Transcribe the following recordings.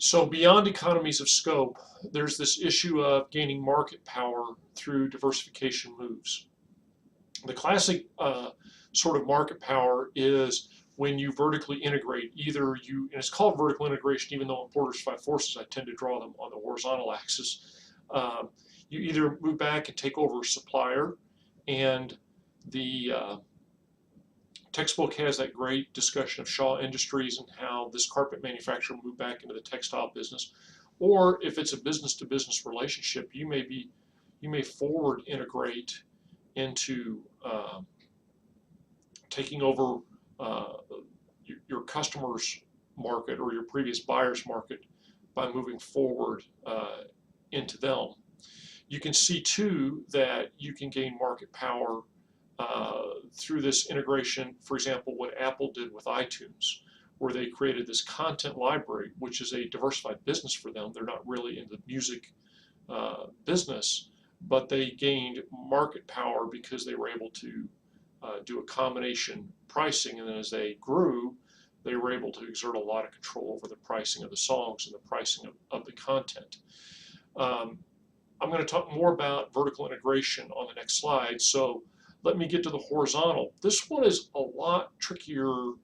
So beyond economies of scope, there's this issue of gaining market power through diversification moves. The classic sort of market power is when you vertically integrate. Either you, and it's called vertical integration, even though in Porter's Five Forces I tend to draw them on the horizontal axis. You either move back and take over a supplier, and the textbook has that great discussion of Shaw Industries and how this carpet manufacturer moved back into the textile business. Or if it's a business-to-business relationship, you may forward integrate into taking over your customer's market or your previous buyer's market by moving forward into them. You can see too that you can gain market power through this integration. For example, what Apple did with iTunes, where they created this content library, which is a diversified business for them. They're not really in the music business, but they gained market power because they were able to do a combination pricing, and then as they grew, they were able to exert a lot of control over the pricing of the songs and the pricing of the content. I'm going to talk more about vertical integration on the next slide, so let me get to the horizontal. This one is a lot trickier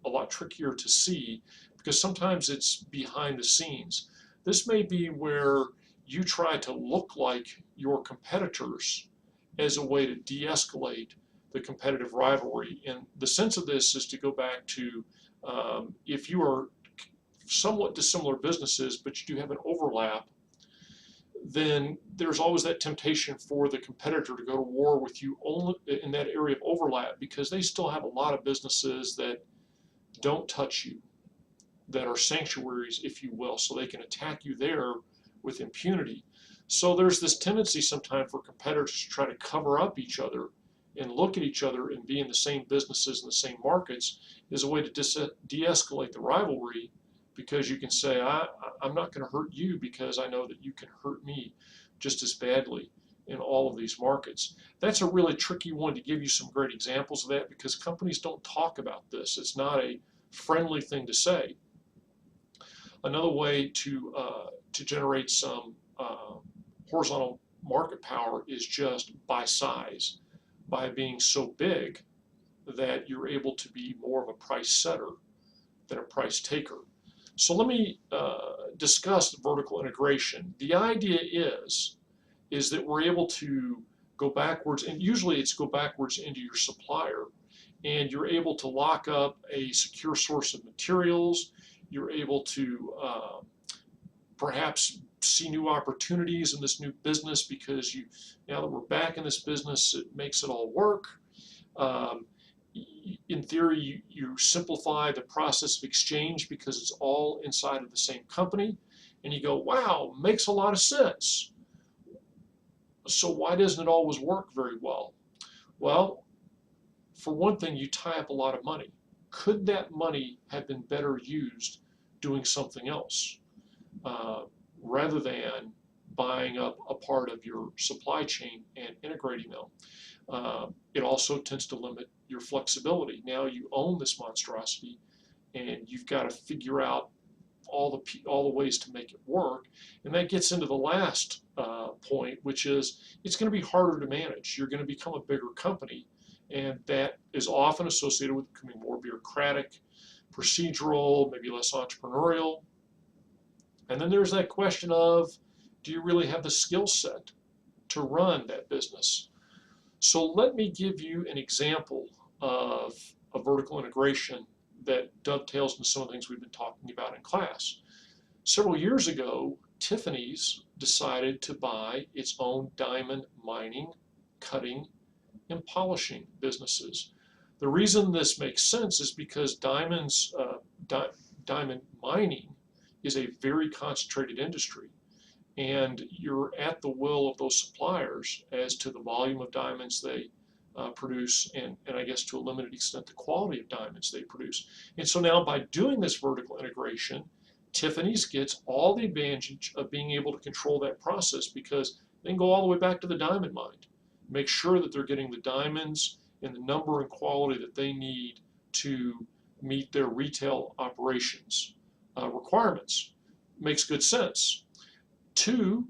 to see because sometimes it's behind the scenes. This may be where you try to look like your competitors as a way to de-escalate the competitive rivalry. And the sense of this is to go back to if you are somewhat dissimilar businesses, but you do have an overlap, then there's always that temptation for the competitor to go to war with you only in that area of overlap, because they still have a lot of businesses that don't touch you, that are sanctuaries, if you will, so they can attack you there with impunity. So there's this tendency sometimes for competitors to try to cover up each other and look at each other and be in the same businesses and the same markets as a way to de-escalate the rivalry, because you can say, I'm not going to hurt you because I know that you can hurt me just as badly in all of these markets. That's a really tricky one to give you some great examples of that, because companies don't talk about this. It's not a friendly thing to say. Another way to generate some horizontal market power is just by size, by being so big that you're able to be more of a price setter than a price taker. So let me discuss vertical integration. The idea is that we're able to go backwards, and usually it's go backwards into your supplier, and you're able to lock up a secure source of materials. You're able to perhaps see new opportunities in this new business because now that we're back in this business, it makes it all work. In theory, you simplify the process of exchange because it's all inside of the same company, and you go, wow, makes a lot of sense. So why doesn't it always work very well? Well, for one thing, you tie up a lot of money. Could that money have been better used doing something else rather than buying up a part of your supply chain and integrating them? It also tends to limit your flexibility. Now you own this monstrosity, and you've got to figure out all the ways to make it work. And that gets into the last point, which is it's going to be harder to manage. You're going to become a bigger company, and that is often associated with becoming more bureaucratic, procedural, maybe less entrepreneurial. And then there's that question of, do you really have the skill set to run that business? So let me give you an example of a vertical integration that dovetails into some of the things we've been talking about in class. Several years ago, Tiffany's decided to buy its own diamond mining, cutting, and polishing businesses. The reason this makes sense is because diamond mining is a very concentrated industry, and you're at the will of those suppliers as to the volume of diamonds they produce, and I guess to a limited extent the quality of diamonds they produce. And so now by doing this vertical integration, Tiffany's gets all the advantage of being able to control that process, because they can go all the way back to the diamond mine, make sure that they're getting the diamonds in the number and quality that they need to meet their retail operations. requirements. Makes good sense. Two,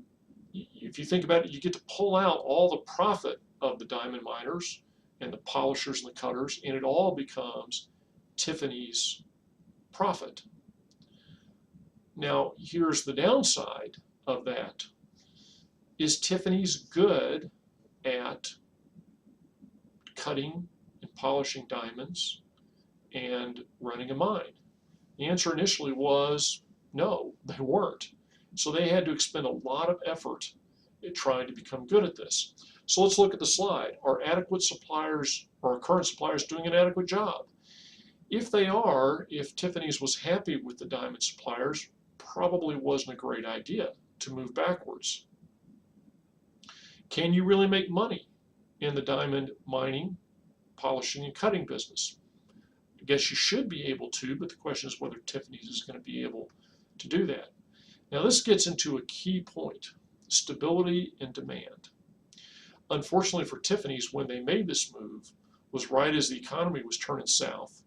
if you think about it, you get to pull out all the profit of the diamond miners and the polishers and the cutters, and it all becomes Tiffany's profit. Now, here's the downside of that. Is Tiffany's good at cutting and polishing diamonds and running a mine? The answer initially was no, they weren't. So they had to expend a lot of effort at trying to become good at this. So let's look at the slide. Are adequate suppliers, or current suppliers, doing an adequate job? If they are, if Tiffany's was happy with the diamond suppliers, probably wasn't a great idea to move backwards. Can you really make money in the diamond mining, polishing, and cutting business? I guess you should be able to, but the question is whether Tiffany's is going to be able to do that. Now this gets into a key point, stability and demand. Unfortunately for Tiffany's, when they made this move, was right as the economy was turning south,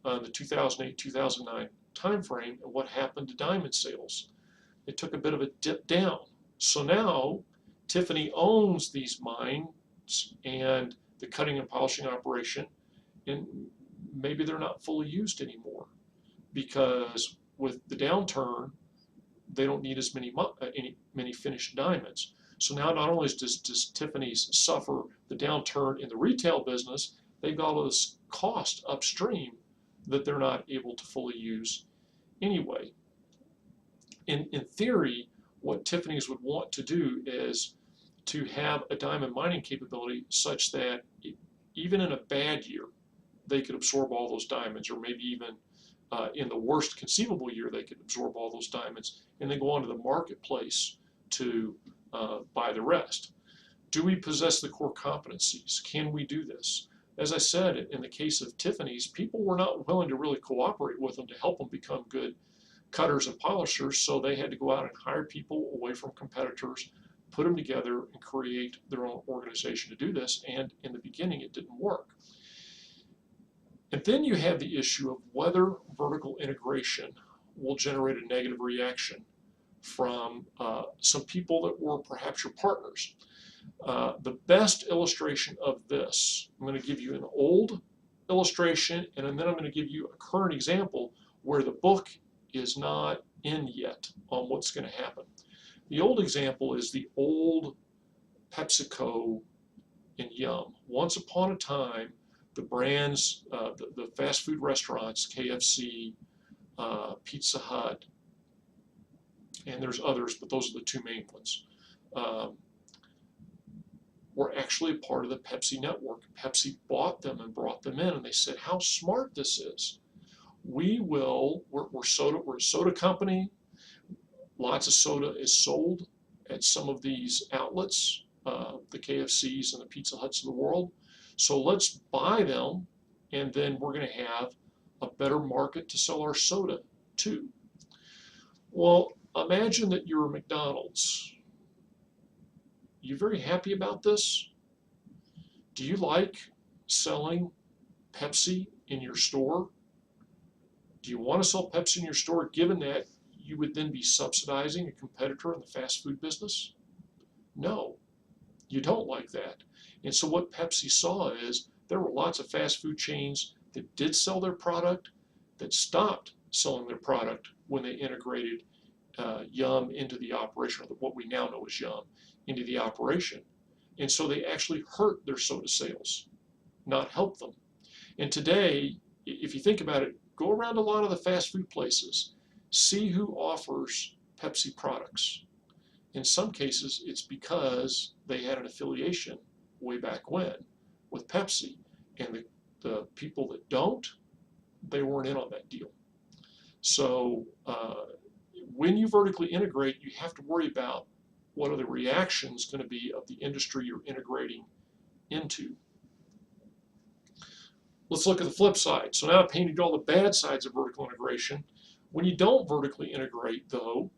the 2008-2009 timeframe, and what happened to diamond sales? It took a bit of a dip down. So now Tiffany owns these mines and the cutting and polishing operation, and maybe they're not fully used anymore because with the downturn, they don't need as many finished diamonds. So now not only does Tiffany's suffer the downturn in the retail business, they've got all this cost upstream that they're not able to fully use anyway. In theory, what Tiffany's would want to do is to have a diamond mining capability such that even in a bad year, they could absorb all those diamonds, or maybe even in the worst conceivable year, they could absorb all those diamonds and then go onto the marketplace to buy the rest. Do we possess the core competencies? Can we do this? As I said, in the case of Tiffany's, people were not willing to really cooperate with them to help them become good cutters and polishers, so they had to go out and hire people away from competitors, put them together, and create their own organization to do this, and in the beginning it didn't work. And then you have the issue of whether vertical integration will generate a negative reaction from some people that were perhaps your partners. The best illustration of this, I'm going to give you an old illustration, and then I'm going to give you a current example where the book is not in yet on what's going to happen. The old example is the old PepsiCo and Yum. Once upon a time, the brands, the fast food restaurants, KFC, Pizza Hut, and there's others, but those are the two main ones, were actually a part of the Pepsi network. Pepsi bought them and brought them in, and they said, how smart this is. We're a soda company. Lots of soda is sold at some of these outlets, the KFCs and the Pizza Huts of the world. So let's buy them, and then we're going to have a better market to sell our soda to. Well, imagine that you're McDonald's. You very happy about this? Do you like selling Pepsi in your store? Do you want to sell Pepsi in your store, given that you would then be subsidizing a competitor in the fast food business? No, you don't like that. And so what Pepsi saw is there were lots of fast food chains that did sell their product that stopped selling their product when they integrated Yum into the operation, or what we now know as Yum, into the operation. And so they actually hurt their soda sales, not help them. And today, if you think about it, go around a lot of the fast food places, see who offers Pepsi products. In some cases, it's because they had an affiliation way back when with Pepsi, and the people that don't, they weren't in on that deal. So when you vertically integrate, you have to worry about what are the reactions going to be of the industry you're integrating into. Let's look at the flip side. So now I've painted all the bad sides of vertical integration. When you don't vertically integrate, though,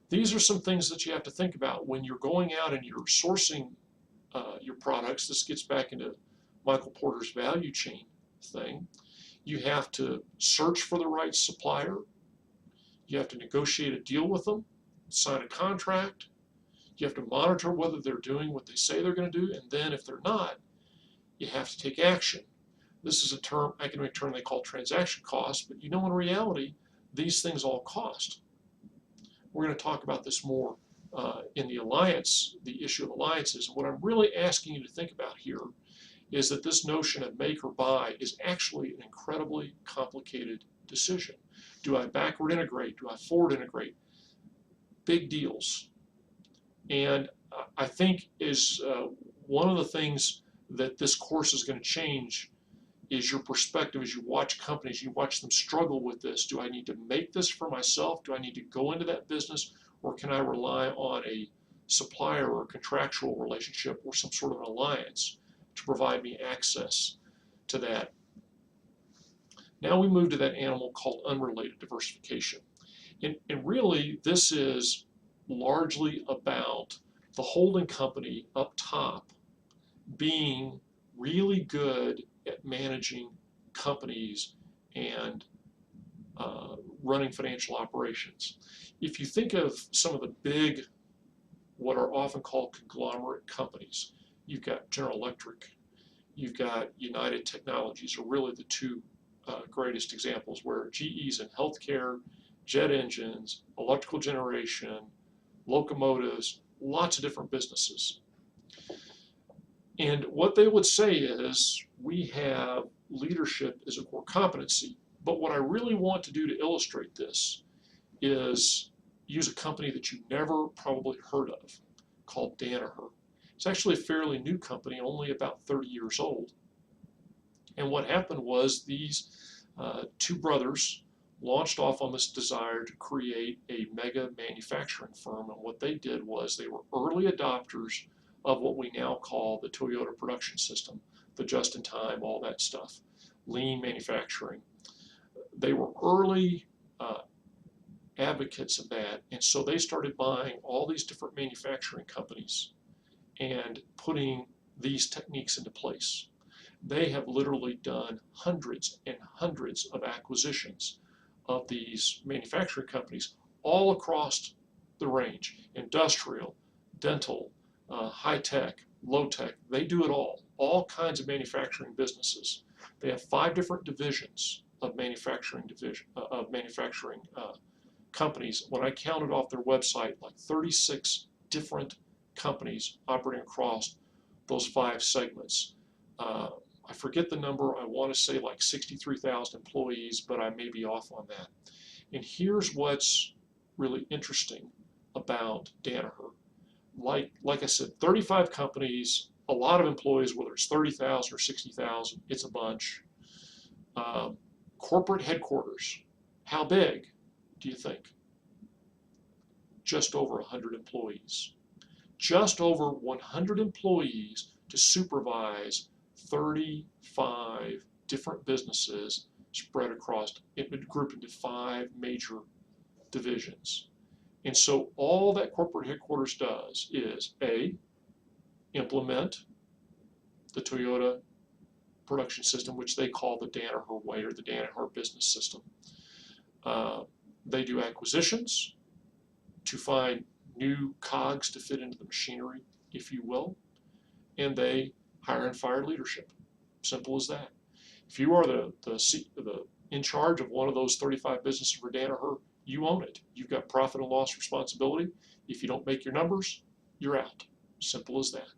these are some things that you have to think about when you're going out and you're sourcing your products. This gets back into Michael Porter's value chain thing. You have to search for the right supplier. You have to negotiate a deal with them, sign a contract. You have to monitor whether they're doing what they say they're going to do, and then if they're not, you have to take action. This is a term, academic term they call transaction costs, but in reality, these things all cost. We're going to talk about this more in the alliance, the issue of alliances. What I'm really asking you to think about here is that this notion of make or buy is actually an incredibly complicated decision. Do I backward integrate? Do I forward integrate? Big deals. And I think is one of the things that this course is going to change is your perspective as you watch companies, you watch them struggle with this. Do I need to make this for myself? Do I need to go into that business? Or can I rely on a supplier or a contractual relationship or some sort of an alliance to provide me access to that? Now we move to that animal called unrelated diversification. And really, this is largely about the holding company up top being really good at managing companies and running financial operations. If you think of some of the big, what are often called conglomerate companies, you've got General Electric, you've got United Technologies, are really the two greatest examples, where GE's in healthcare, jet engines, electrical generation, locomotives, lots of different businesses. And what they would say is, we have leadership as a core competency. But what I really want to do to illustrate this is use a company that you never probably heard of, called Danaher. It's actually a fairly new company, only about 30 years old. And what happened was these two brothers launched off on this desire to create a mega manufacturing firm. And what they did was they were early adopters of what we now call the Toyota production system, the just-in-time, all that stuff, lean manufacturing. They were early advocates of that, and so they started buying all these different manufacturing companies and putting these techniques into place. They have literally done hundreds and hundreds of acquisitions of these manufacturing companies all across the range: industrial, dental, high-tech, low-tech. They do it all kinds of manufacturing businesses. They have 5 different divisions of manufacturing companies. When I counted off their website, like 36 different companies operating across those 5 segments. I forget the number. I want to say like 63,000 employees, but I may be off on that. And here's what's really interesting about Danaher. Like I said, 35 companies, a lot of employees, whether it's 30,000 or 60,000, it's a bunch. Corporate headquarters, how big do you think? Just over 100 employees. Just over 100 employees to supervise 35 different businesses spread across, grouped into 5 major divisions. And so all that corporate headquarters does is A, implement the Toyota production system, which they call the Danaher way, or the Danaher business system. They do acquisitions to find new cogs to fit into the machinery, if you will, and they hire and fire leadership. Simple as that. If you are the in charge of one of those 35 businesses for Danaher, you own it. You've got profit and loss responsibility. If you don't make your numbers, you're out. Simple as that.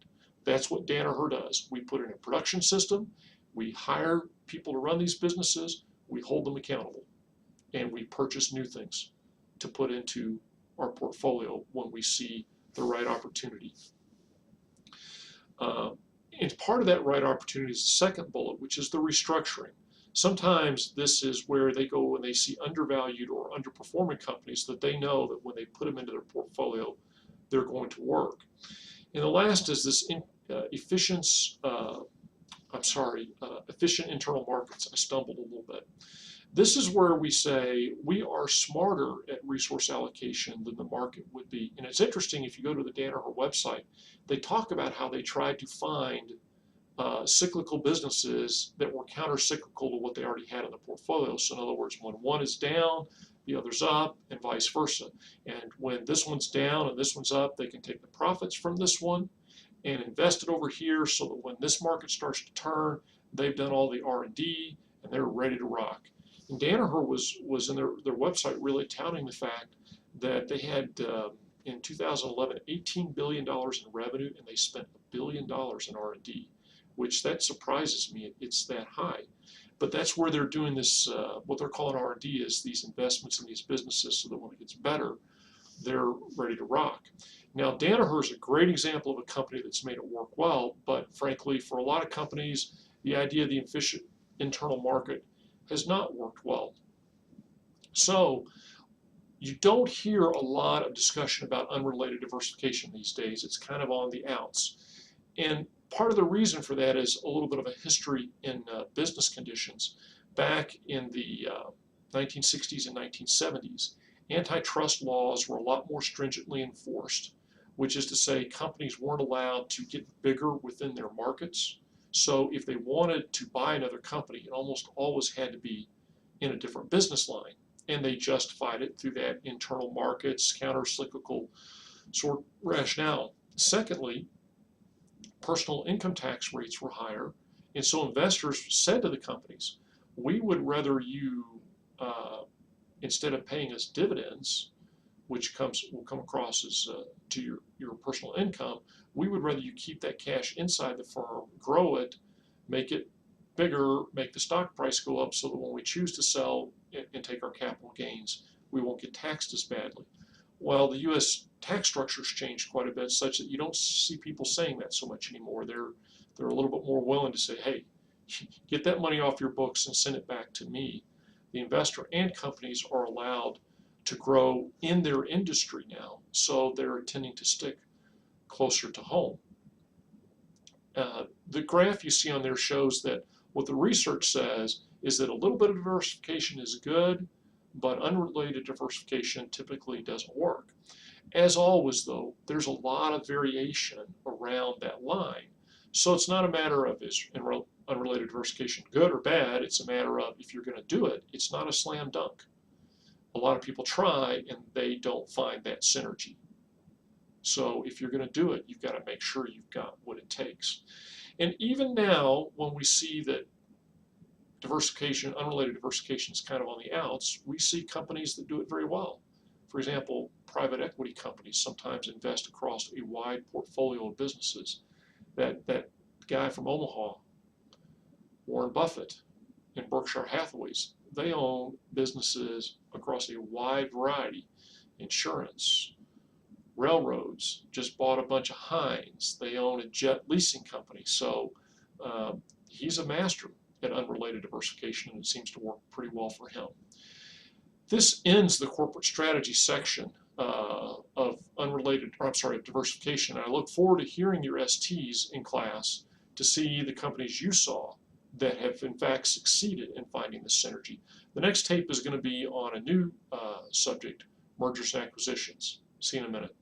That's what Danaher does. We put in a production system, we hire people to run these businesses, we hold them accountable, and we purchase new things to put into our portfolio when we see the right opportunity. And part of that right opportunity is the second bullet, which is the restructuring. Sometimes this is where they go when they see undervalued or underperforming companies that they know that when they put them into their portfolio, they're going to work. And the last is this efficient internal markets. I stumbled a little bit. This is where we say we are smarter at resource allocation than the market would be. And it's interesting, if you go to the Danaher website, they talk about how they tried to find cyclical businesses that were counter-cyclical to what they already had in the portfolio. So in other words, when one is down, the other's up, and vice versa. And when this one's down and this one's up, they can take the profits from this one and invest it over here so that when this market starts to turn, they've done all the R&D and they're ready to rock. And Danaher was in their website really touting the fact that they had in 2011 $18 billion in revenue, and they spent $1 billion in R&D, which that surprises me. It's that high. But that's where they're doing this, what they're calling R&D is these investments in these businesses so that when it gets better, they're ready to rock. Now, Danaher is a great example of a company that's made it work well, but frankly, for a lot of companies, the idea of the efficient internal market has not worked well. So you don't hear a lot of discussion about unrelated diversification these days. It's kind of on the outs. And part of the reason for that is a little bit of a history in business conditions. Back in the 1960s and 1970s, antitrust laws were a lot more stringently enforced, which is to say companies weren't allowed to get bigger within their markets. So if they wanted to buy another company, it almost always had to be in a different business line. And they justified it through that internal markets, counter-cyclical sort of rationale. Secondly, personal income tax rates were higher, and so investors said to the companies, we would rather you, instead of paying us dividends, which will come across as to your personal income, we would rather you keep that cash inside the firm, grow it, make it bigger, make the stock price go up so that when we choose to sell and take our capital gains, we won't get taxed as badly. Well, the U.S. tax structure's changed quite a bit such that you don't see people saying that so much anymore. They're a little bit more willing to say, hey, get that money off your books and send it back to me. The investor and companies are allowed to grow in their industry now, so they're tending to stick closer to home. The graph you see on there shows that what the research says is that a little bit of diversification is good, but unrelated diversification typically doesn't work. As always, though, there's a lot of variation around that line. So it's not a matter of is unrelated diversification good or bad, it's a matter of if you're going to do it, it's not a slam dunk. A lot of people try and they don't find that synergy. So if you're going to do it, you've got to make sure you've got what it takes. And even now, when we see that diversification, unrelated diversification is kind of on the outs, we see companies that do it very well. For example, private equity companies sometimes invest across a wide portfolio of businesses. That guy from Omaha, Warren Buffett, and Berkshire Hathaways, they own businesses across a wide variety. Insurance, railroads, just bought a bunch of Heinz. They own a jet leasing company. So he's a master at unrelated diversification, and it seems to work pretty well for him. This ends the corporate strategy section of diversification. And I look forward to hearing your STs in class to see the companies you saw that have in fact succeeded in finding the synergy. The next tape is going to be on a new subject, mergers and acquisitions. See you in a minute.